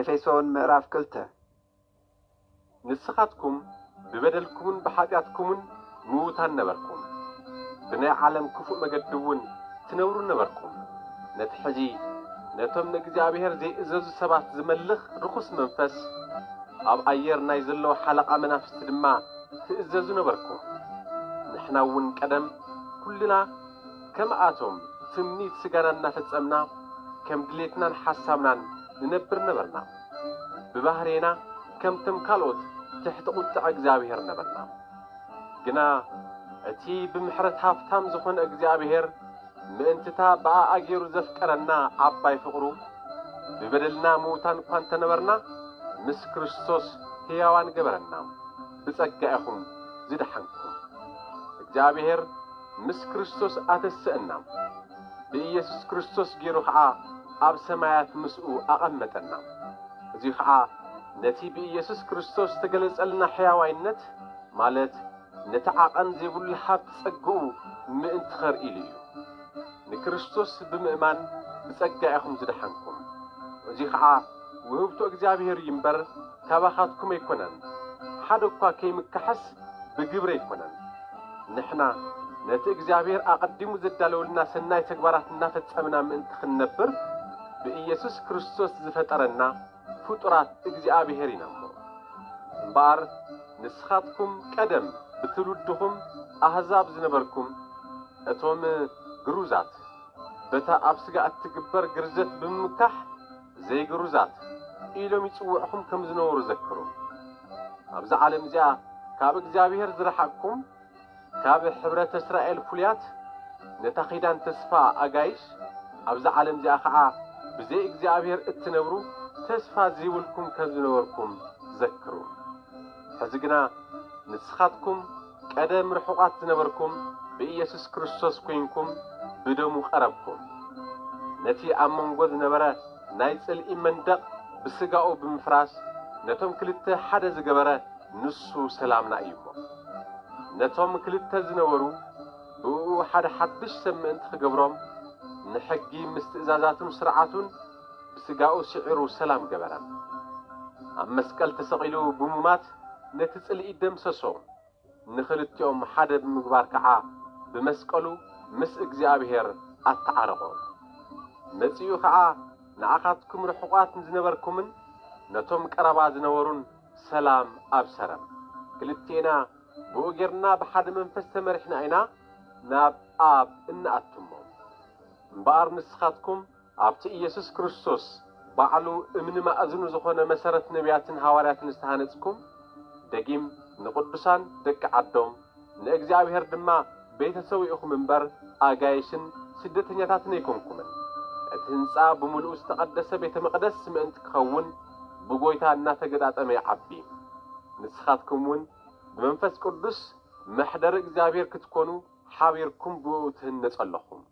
ኤፌሶን ምዕራፍ 2 ንስኻትኩም ብበደልኩምን ብኃጢአትኩምን ምውታን ነበርኩም ብናይ ዓለም ክፉእ መገድውን ትነብሩ ነበርኩም ነቲ ሕጂ ነቶም ንእግዚአብሔር ዘይእዘዙ ሰባት ዝመልኽ ርኩስ መንፈስ ኣብ ኣየር ናይ ዘለዎ ሓለቓ መናፍስቲ ድማ ትእዘዙ ነበርኩም ንሕና እውን ቀደም ኩልና ከምኣቶም ትምኒት ስጋና እናፈጸምና ከም ድሌትናን ሓሳብናን ንነብር ነበርና ብባህሬና ከምቶም ካልኦት ትሕቲ ቁጥዕ እግዚአብሔር ነበርና ግና እቲ ብምሕረት ሃፍታም ዝኾነ እግዚአብሔር ምእንትታ በኣገሩ ዘፍቀረና ዓባይ ፍቕሩ ብበደልና ምውታን እኳ እንተነበርና ምስ ክርስቶስ ሕያዋን ገበረና ብጸጋ ኢኹም ዝደሓንኩም እግዚአብሔር ምስ ክርስቶስ ኣተስአና ብኢየሱስ ክርስቶስ ገይሩ ከዓ ኣብ ሰማያት ምስኡ ኣቐመጠና እዚ ከዓ ነቲ ብኢየሱስ ክርስቶስ ተገለጸልና ሕያዋይነት ማለት ነቲ ዓቐን ዘይብሉ ሃብቲ ጸግኡ ምእንቲ ኸርኢሉ እዩ ንክርስቶስ ብምእማን ብጸጋ ኢኹም ዝደሓንኩም እዚ ከዓ ውህብቶ እግዚአብሔር ይምበር ካባኻትኩም ኣይኮነን ሓደ እኳ ከይምካሐስ ብግብሪ ኣይኮነን ንሕና ነቲ እግዚአብሔር ኣቐዲሙ ዘዳለወልና ሰናይ ተግባራት እናፈጸምና ምእንቲ ክንነብር ብኢየሱስ ክርስቶስ ዝፈጠረና ፍጡራት እግዚአብሔር ኢና እሞ እምበኣር ንስኻትኩም ቀደም ብትውልድኹም ኣሕዛብ ዝነበርኩም እቶም ግሩዛት በታ ኣብ ስጋ እትግበር ግርዘት ብምምካሕ ዘይግሩዛት ኢሎም ይጽውዕኹም ከም ዝነበሩ ዘክሩ ኣብዚ ዓለም እዚኣ ካብ እግዚአብሔር ዝረሓቅኩም ካብ ሕብረት እስራኤል ፍሉያት ነታ ኺዳን ተስፋ ኣጋይሽ ኣብዚ ዓለም እዚኣ ከዓ ብዘይ እግዚአብሔር እትነብሩ ተስፋ ዘይብልኩም ከም ዝነበርኩም ዘክሩ ሕዚ ግና ንስኻትኩም ቀደም ርሑቓት ዝነበርኩም ብኢየሱስ ክርስቶስ ኮይንኩም ብደሙ ቀረብኩም ነቲ ኣብ መንጎ ዝነበረ ናይ ጽልኢ መንደቕ ብስጋኡ ብምፍራስ ነቶም ክልተ ሓደ ዝገበረ ንሱ ሰላምና እዩ እሞ ነቶም ክልተ ዝነበሩ ብኡ ሓደ ሓድሽ ሰብ ምእንቲ ክገብሮም ንሕጊ ምስ ትእዛዛቱን ስርዓቱን ብስጋኡ ስዒሩ ሰላም ገበረ ኣብ መስቀል ተሰቒሉ ብምማት ነቲ ጽልኢ ደምሰሶ ንኽልቲኦም ሓደ ብምግባር ከዓ ብመስቀሉ ምስ እግዚአብሔር ኣተዓረቆ መጺኡ ከዓ ንኣኻትኩም ርሑቓት ዝነበርኩምን ነቶም ቀረባ ዝነበሩን ሰላም ኣብሰረም ክልቲና ብኡ ጌርና ብሓደ መንፈስ ተመሪሕና ኢና ናብ ኣብ እንኣትሞ እምበኣር ንስኻትኩም ኣብቲ ኢየሱስ ክርስቶስ ባዕሉ እምኒ ማእዝኑ ዝኾነ መሰረት ነቢያትን ሐዋርያትን ዝተሃነጽኩም ደጊም ንቅዱሳን ደቂ ዓዶም ንእግዚአብሔር ድማ ቤተሰብ ኢኹም እምበር ኣጋይሽን ስደተኛታትን ኣይኮንኩምን እቲ ህንጻ ብምልኡ ዝተቐደሰ ቤተ መቕደስ ምእንቲ ክኸውን ብጎይታ እናተገጣጠመ ይዓቢ ንስኻትኩም እውን ብመንፈስ ቅዱስ መሕደሪ እግዚአብሔር ክትኮኑ ሓቢርኩም ብኡ ትህነጹ ኣለኹም